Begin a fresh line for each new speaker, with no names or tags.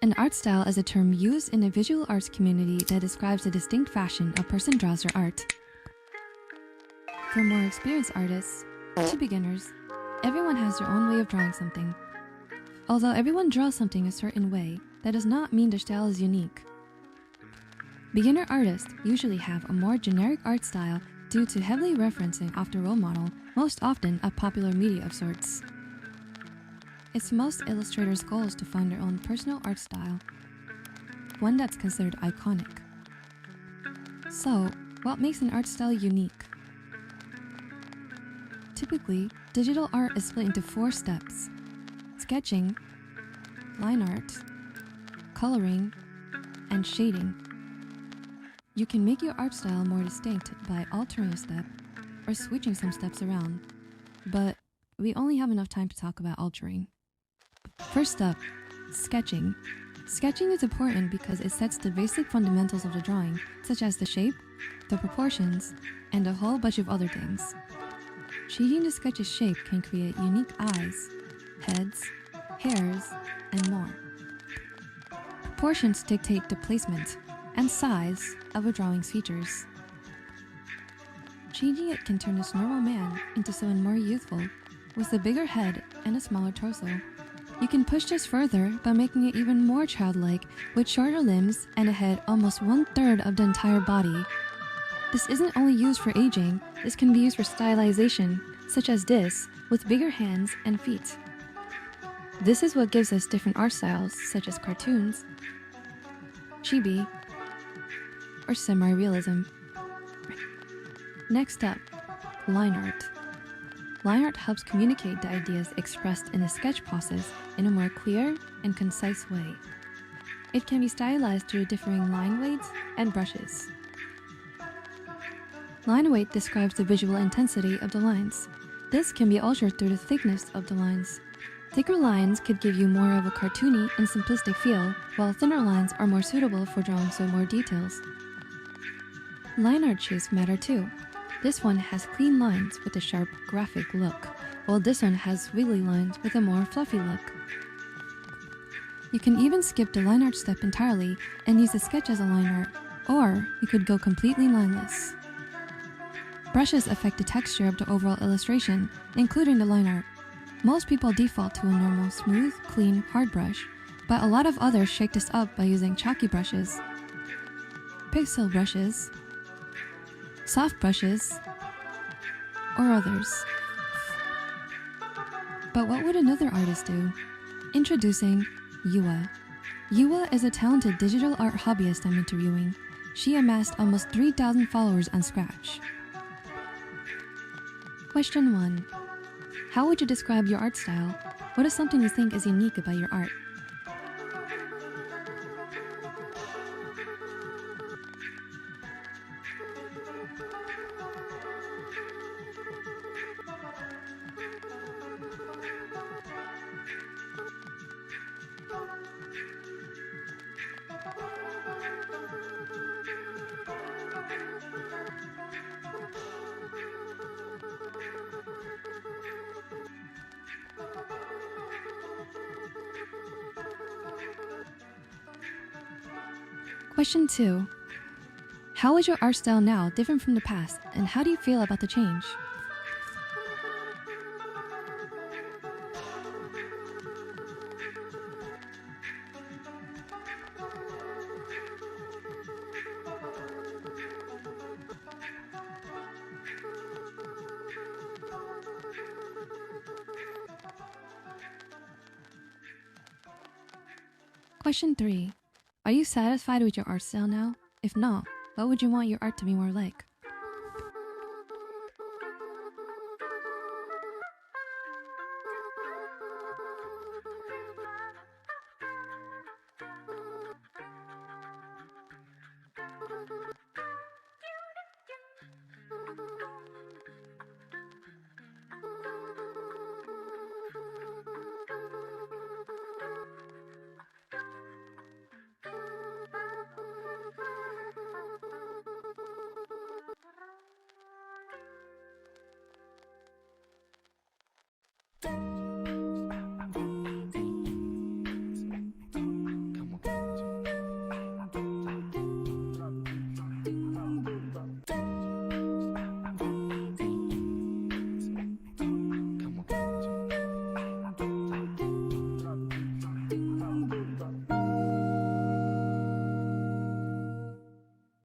An art style is a term used in the visual arts community that describes the distinct fashion a person draws their art. For more experienced artists, to beginners, everyone has their own way of drawing something. Although everyone draws something a certain way, that does not mean their style is unique. Beginner artists usually have a more generic art style due to heavily referencing off the role model, most often a popular media of sorts. It's most illustrators' goals to find their own personal art style, one that's considered iconic. So, what makes an art style unique? Typically, digital art is split into 4 steps: sketching, line art, coloring, and shading. You can make your art style more distinct by altering a step or switching some steps around, but we only have enough time to talk about altering. First step, sketching. Sketching is important because it sets the basic fundamentals of the drawing, such as the shape, the proportions, and a whole bunch of other things. Changing the sketch's shape can create unique eyes, heads, hairs, and more. Proportions dictate the placement and size of a drawing's features. Changing it can turn this normal man into someone more youthful, with a bigger head and a smaller torso. You can push this further by making it even more childlike, with shorter limbs and a head almost 1/3 of the entire body. This isn't only used for aging, this can be used for stylization, such as this, with bigger hands and feet. This is what gives us different art styles, such as cartoons, chibi, or semi-realism. Next up, line art. Line art helps communicate the ideas expressed in the sketch process in a more clear and concise way. It can be stylized through differing line weights and brushes. Line weight describes the visual intensity of the lines. This can be altered through the thickness of the lines. Thicker lines could give you more of a cartoony and simplistic feel, while thinner lines are more suitable for drawing some more details. Line art shapes matter too. This one has clean lines with a sharp, graphic look, while this one has wiggly lines with a more fluffy look. You can even skip the line art step entirely and use the sketch as a line art, or you could go completely lineless. Brushes affect the texture of the overall illustration, including the line art. Most people default to a normal, smooth, clean, hard brush, but a lot of others shake this up by using chalky brushes, pixel brushes, soft brushes, or others. But what would another artist do? Introducing Yua. Yua is a talented digital art hobbyist I'm interviewing. She amassed almost 3,000 followers on Scratch. Question 1. How would you describe your art style? What is something you think is unique about your art? Question 2. How is your art style now different from the past, and how do you feel about the change? Question 3. Are you satisfied with your art style now? If not, what would you want your art to be more like?